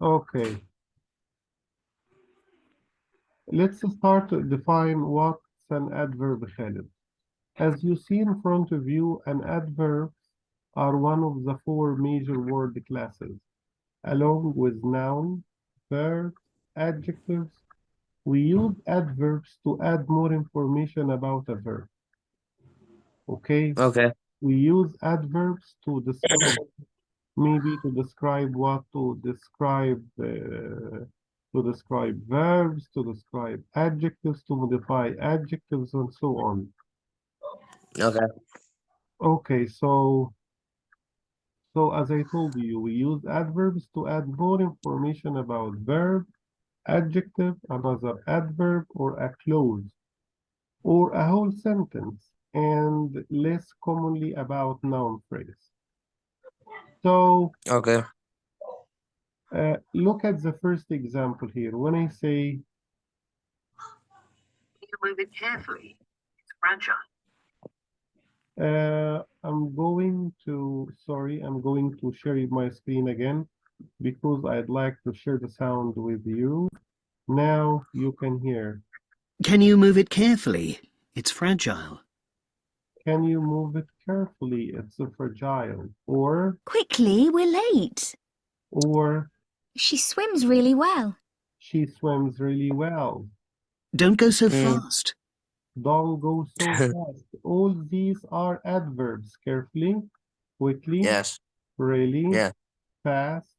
Okay. Let's start to define what's an adverb, Khalid. As you see in front of you, an adverb are one of the four major word classes, along with noun, verb, adjectives. We use adverbs to add more information about a verb. Okay, Okay. we use adverbs to describe, maybe to describe what, to describe verbs, to describe adjectives, to modify adjectives, and so on. Okay. Okay, so as I told you, we use adverbs to add more information about verb, adjective, another adverb, or a clause, or a whole sentence, and less commonly about noun phrase. So Okay. look at the first example here. When I say, You move it carefully. It's fragile. I'm going to share my screen again because I'd like to share the sound with you. Now you can hear. Can you move it carefully? It's fragile. Can you move it carefully? It's a fragile. Or, Quickly, we're late. She swims really well. she swims really well. Don't go so Mm. fast. Don't go so fast. All these are adverbs. Carefully, quickly, Yes. really, Yeah. fast,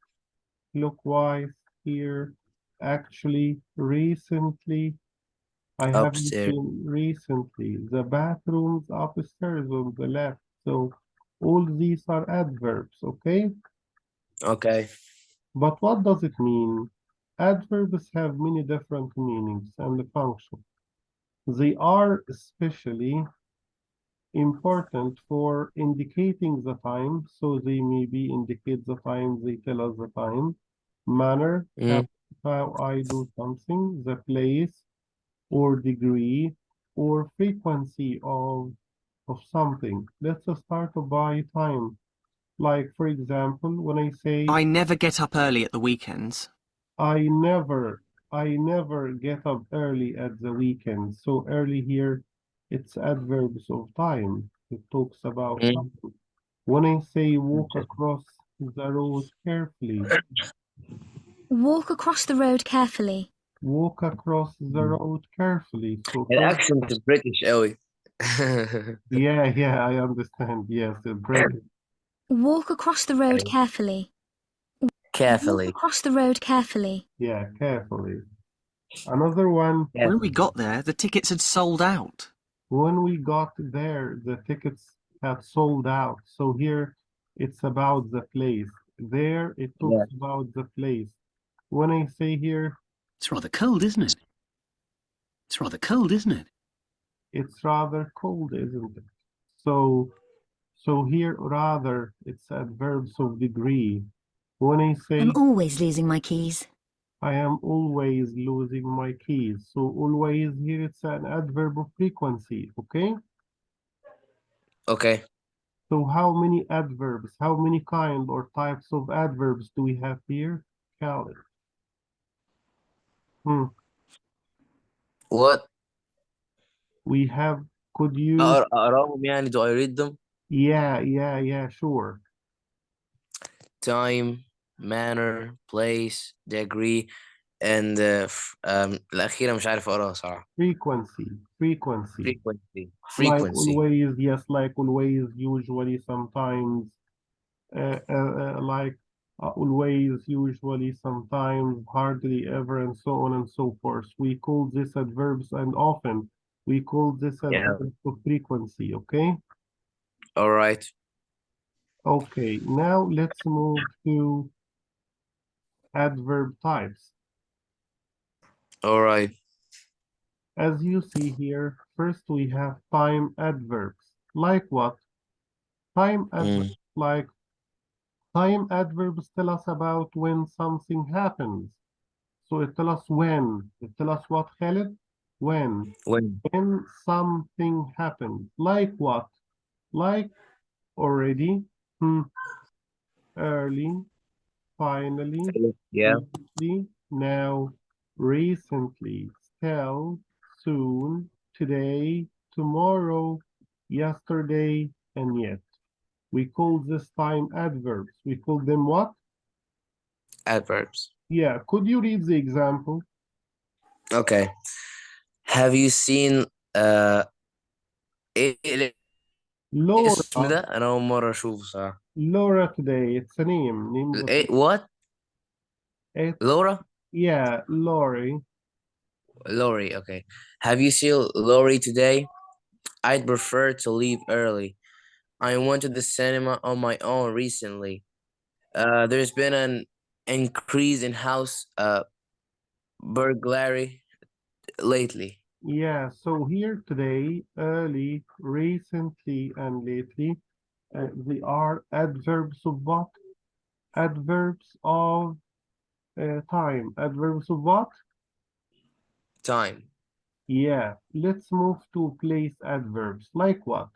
clockwise, here, actually, recently. I haven't Upstairs. been recently. The bathroom's upstairs on the left. So all these are adverbs, okay? Okay. But what does it mean? Adverbs have many different meanings and functions. They are especially important for indicating the time, so they maybe indicate the time, they tell us the time, manner, Mm. how I do something, the place, or degree, or frequency of something. Let's start by time. Like, for example, when I say, I never get up early at the weekends. I never get up early at the weekend. So early here, it's adverbs of time. It talks about Mm. time. When I say walk across the road carefully, Walk across the road carefully. walk across the road carefully. So first, الأكسنت بريتش قوي. yeah, I understand. Yes, the break. Walk across the road carefully. Walk Carefully. across the road carefully. Yeah, carefully. Another one, When we got there, the tickets had sold out. when we got there, the tickets had sold out. So here it's about the place. There it Yeah. talks about the place. When I say here, It's rather cold, isn't it? It's rather cold, isn't it? it's rather cold, isn't it? So here rather it's adverbs of degree. When I say I'm always losing my keys. I am always losing my keys. So always here it's an adverb of frequency, okay? Okay. So how many adverbs, how many kind or types of adverbs do we have here? Khaled. What? We have, could you, أقراهم يعني do I read them? yeah, sure. Time, manner, place, degree, and الأخيرة مش عارف أقراها صراحة. Frequency. Frequency. Like Frequency. always, yes, like always, usually, sometimes, like always, usually, sometimes, hardly, ever, and so on and so forth. We call this adverbs, and often we call this Yeah. adverbs of frequency, okay? All right. Okay, now let's move to adverb types. All right. As you see here, first we have time adverbs. Like what? Time adverbs, like time adverbs tell us about when something happens. So it tells us when. It tells us what, Khaled? When. When? When something happens. Like what? Like already, early, finally, Yeah. lately, now, recently, still, soon, today, tomorrow, yesterday, and yet. We call this time adverbs. We call them what? Adverbs. Yeah, could you read the example? Okay. Have you seen ايه الاسم Laura, ده؟ انا اول مرة اشوفه صراحة. Laura today, it's a name of a ايه what? it's, Laura? yeah, Lori. Lori, okay. Have you seen Lori today? I'd prefer to leave early. I went to the cinema on my own recently. There's been an increase in house burglary lately. Yeah, so here today, early, recently, and lately, they are adverbs of what? Adverbs of time. Adverbs of what? Time. Yeah, let's move to place adverbs. Like what?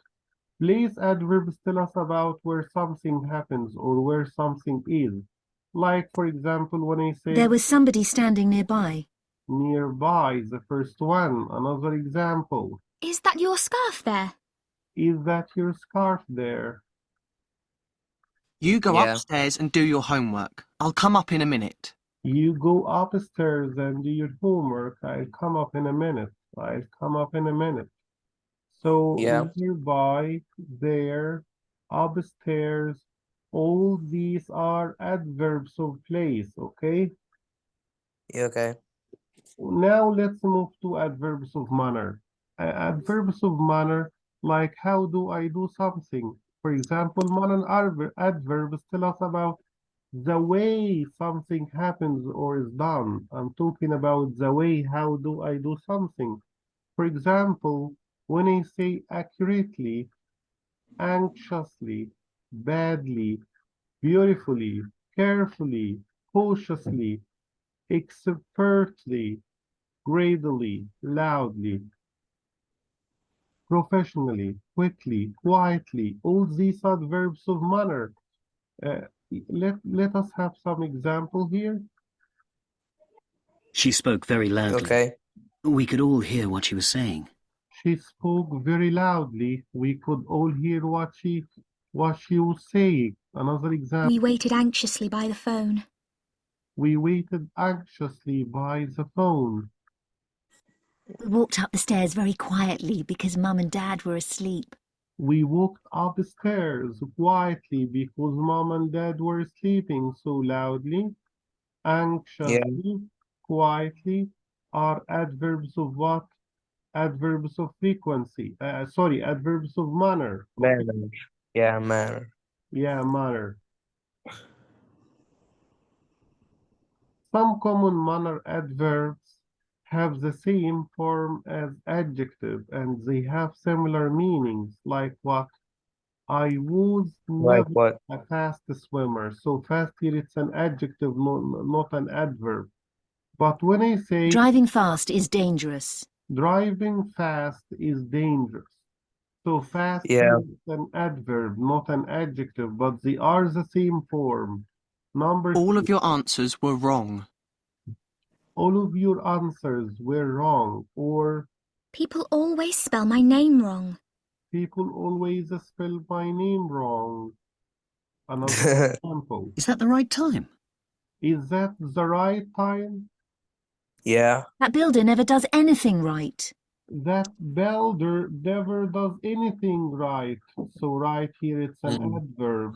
Place adverbs tell us about where something happens or where something is. Like, for example, when I say There was somebody standing nearby. nearby, the first one. Another example. Is that your scarf there? Is that your scarf there? You go Yeah. upstairs and do your homework. I'll come up in a minute. You go upstairs and do your homework. I'll come up in a minute. I'll come up in a minute. So Yeah. nearby, there, upstairs, all these are adverbs of place, okay? Yeah, okay. Now let's move to adverbs of manner. Adverbs of manner, like how do I do something? For example, manner adverbs tell us about the way something happens or is done. I'm talking about the way, how do I do something? For example, when I say accurately, anxiously, badly, beautifully, carefully, cautiously, expertly, gradually, loudly, professionally, quickly, quietly, all these are verbs of manner. Uh, let us have some example here. She spoke very loudly. Okay. We could all hear what she was saying. She spoke very loudly. We could all hear what she was saying. Another example. We waited anxiously by the phone. We waited anxiously by the phone. We walked up the stairs very quietly because Mum and Dad were asleep. We walked upstairs quietly because Mom and Dad were sleeping so loudly. Yeah. Anxiously, quietly are adverbs of what? Adverbs of frequency. Sorry, adverbs of manner. Okay? Manner. Yeah, manner. Yeah, manner. Some common manner adverbs have the same form as adjective and they have similar meanings, like what? I was Like never what? a fast swimmer. So fast here it's an adjective, not an adverb. But when I say Driving fast is dangerous. driving fast is dangerous. So fast Yeah. is an adverb, not an adjective, but they are the same form. Number All two, of your answers were wrong. all of your answers were wrong, or People always spell my name wrong. people always spell my name wrong. Another example. Is that the right time? Is that the right time? Yeah. That builder never does anything right. That builder never does anything right. So right here it's an Mm. adverb.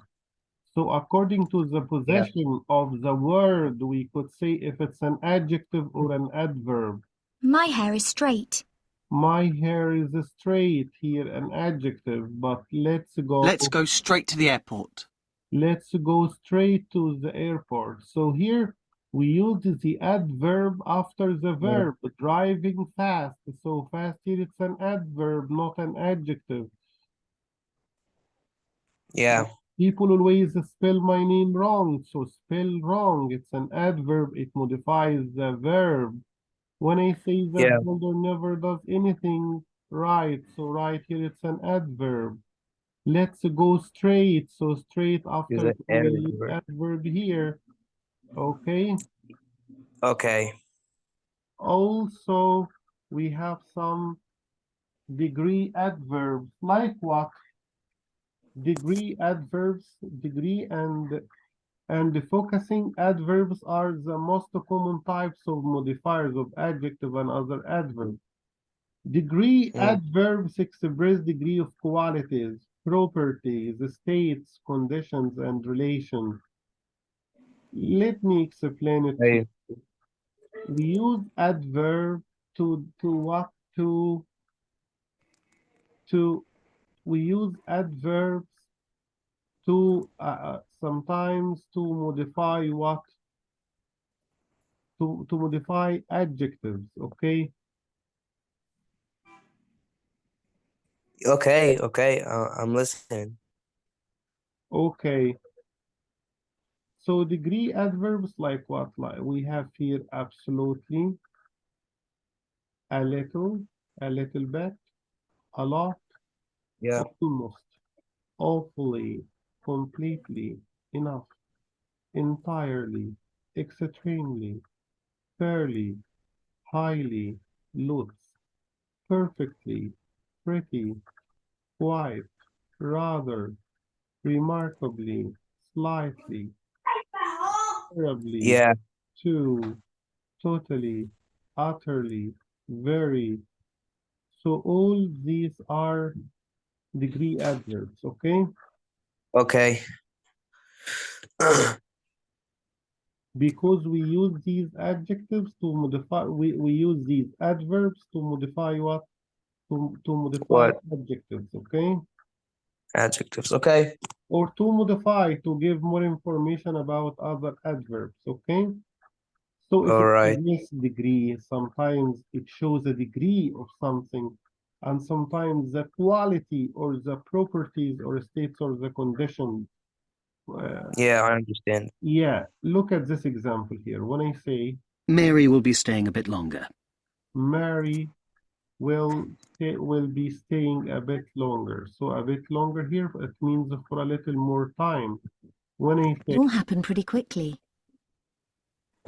So according to the Yeah. possession of the word, we could say if it's an adjective or an adverb. My hair is straight. My hair is straight here, an adjective, but Let's go straight to the airport. let's go straight to the airport. So here we use the adverb after the verb, driving fast. So fast here it's an adverb, not an adjective. Yeah. People always spell my name wrong. So spell wrong, it's an adverb, it modifies the verb. When I say that Yeah. builder never does anything right, so right here it's an adverb. Let's go straight. So straight Is after it the adverb? adverb here. Okay. Okay. Also, we have some degree adverbs. Like what? Degree adverbs, degree and the focusing adverbs are the most common types of modifiers of adjective and other adverbs. Degree Mm. adverbs express degree of qualities, properties, states, conditions, and relations. Let me explain it to Okay. you. We use adverb to what to we use adverbs to sometimes to modify what to modify adjectives. Okay. Okay. Okay. I'm listening. Okay. So degree adverbs like what? Like we have here absolutely, a little bit, a lot, Yeah. almost, awfully, completely, enough, entirely, extremely, fairly, highly, lots, perfectly, pretty, quite, rather, remarkably, slightly, terribly, Yeah. too, totally, utterly, very. So all these are degree adverbs, okay? Okay. Because we use these adjectives to modify, we use these adverbs to modify what? To modify What adjectives, okay? adjectives? Okay. Or to modify, to give more information about other adverbs, okay? So if All it right. suggests degree, sometimes it shows a degree of something, and sometimes the quality or the properties or states or the conditions. Yeah, I understand. Yeah, look at this example here. When I say Mary will be staying a bit longer. Mary will be staying a bit longer. So a bit longer here, it means for a little more time. When I It say all happened pretty quickly.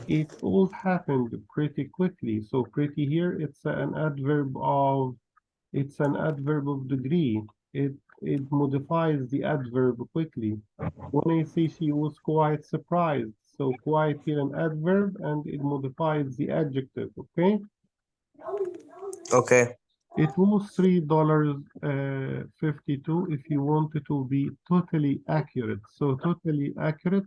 it all happened pretty quickly. So pretty here, it's an adverb of degree. It modifies the adverb quickly. When I say she was quite surprised, so quite here an adverb and it modifies the adjective, okay? Okay. It was $3.52 if you wanted to be totally accurate. So totally accurate,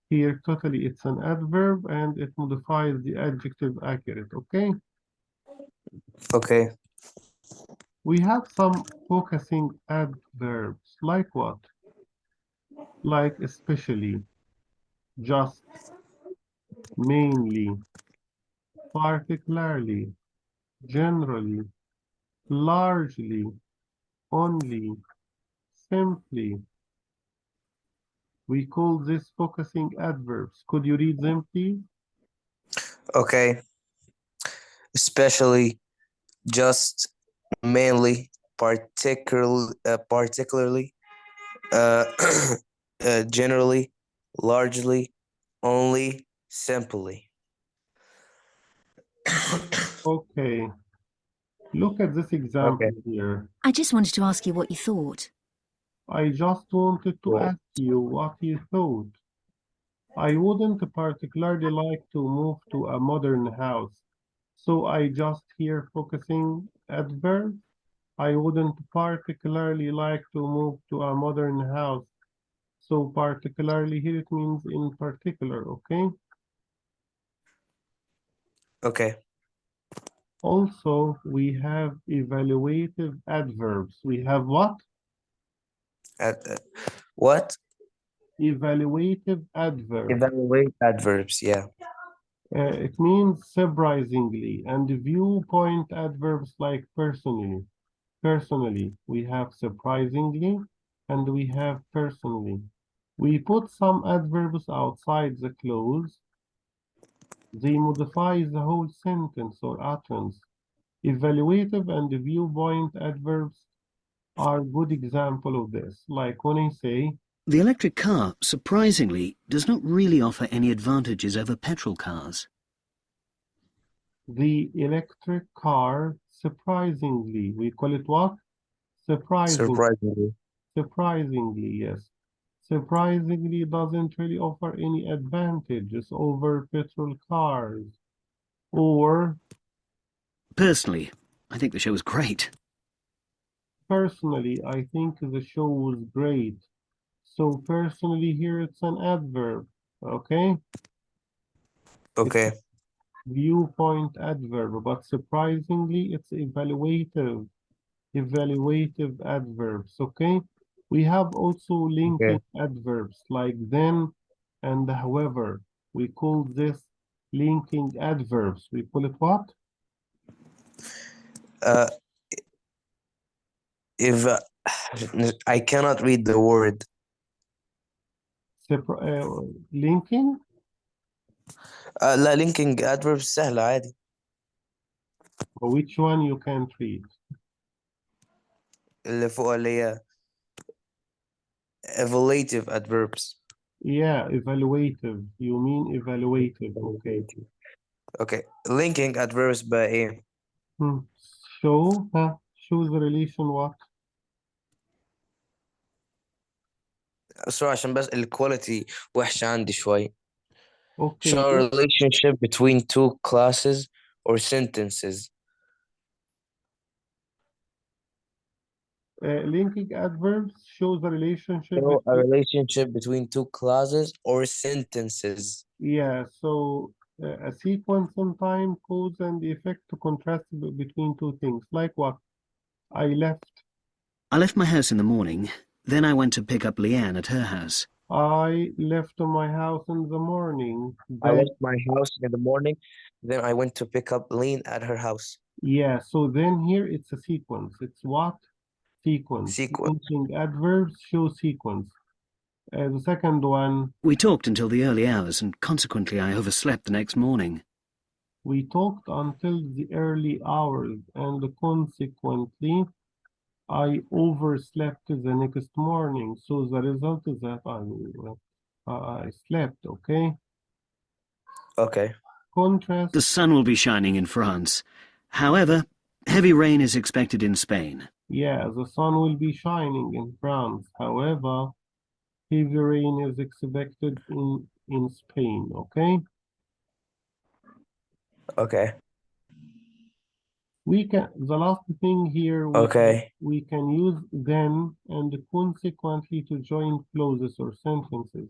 here totally it's an adverb and it modifies the adjective accurate, okay? Okay. We have some focusing adverbs, like what? Like especially, just, mainly, particularly, generally, largely, only, simply. We call this focusing adverbs. Could you read them, please? Okay. Especially, just, mainly, particularly, uh, generally, largely, only, simply. Okay, look at this example Okay. here. I just wanted to ask you what you thought. I just wanted to Cool. ask you what you thought. I wouldn't particularly like to move to a modern house. So I just here focusing adverb. I wouldn't particularly like to move to a modern house. So particularly here it means in particular, okay? Okay. Also, we have evaluative adverbs. We have what? What? Evaluative adverb. Evaluate adverbs. Yeah. It means surprisingly, and viewpoint adverbs like personally. Personally, we have surprisingly, and we have personally. We put some adverbs outside the clause. They modify the whole sentence or utterance. Evaluative and viewpoint adverbs are good example of this. Like when I say, The electric car, surprisingly, does not really offer any advantages over petrol cars. The electric car, surprisingly, we call it what? Surprisingly. Surprisingly, yes. Surprisingly doesn't really offer any advantages over petrol cars. Or Personally, I think the show was great. personally, I think the show was great. So personally here it's an adverb, okay? It's Okay. viewpoint adverb, but surprisingly it's evaluative adverbs, okay? We have also linking Okay. adverbs like then and however. We call this linking adverbs. We call it what? Uh, if I cannot read the word. Linking? لا linking adverbs سهلة عادي. Which one you can't read? اللي فوق اللي هي evaluative adverbs. Yeah, evaluative. You mean evaluative, okay. Okay. Linking adverbs بقى ايه؟ Show, show the relation what? sorry عشان بس الكواليتي وحشة عندي شوي. Okay, Show a relationship between two classes or sentences. linking adverbs show the relationship Show a between, relationship between two clauses or sentences. yeah, so a sequence in time, cause and effect to contrast between two things. Like what? I left my house in the morning, then I went to pick up Leanne at her house. I left my house in the morning. I Then, left my house in the morning, then I went to pick up Lean at her house. yeah, so then here it's a sequence. It's what? Sequence. Sequence. Linking adverbs show sequence. The second one, We talked until the early hours, and consequently I overslept the next morning. we talked until the early hours, and consequently, I overslept the next morning. So the result is that I slept, okay? Okay. Contrast, The sun will be shining in France. However, heavy rain is expected in Spain. yeah, the sun will be shining in France. However, heavy rain is expected in Spain, okay? Okay. The last thing here, Okay. we can use then and consequently to join clauses or sentences.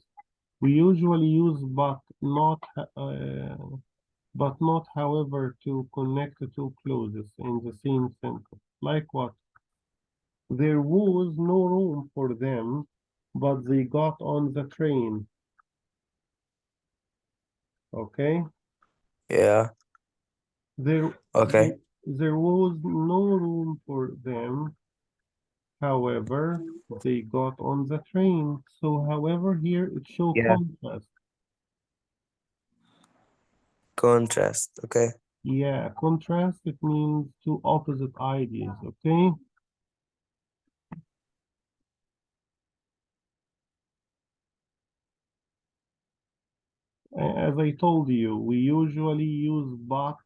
We usually use but not however to connect two clauses in the same sentence. Like what? There was no room for them, but they got on the train. Okay? Yeah. There Okay. there was no room for them. However, they got on the train. So, however, here it shows Yeah. contrast. Contrast. Okay. Yeah, contrast, it means two opposite ideas, okay? As I told you, we usually use but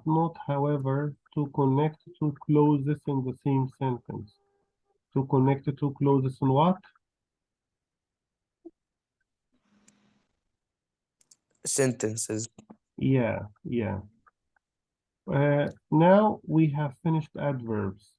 not however, to connect two clauses in the same sentence. To connect two clauses in what? Sentences. Yeah. Now we have finished adverbs.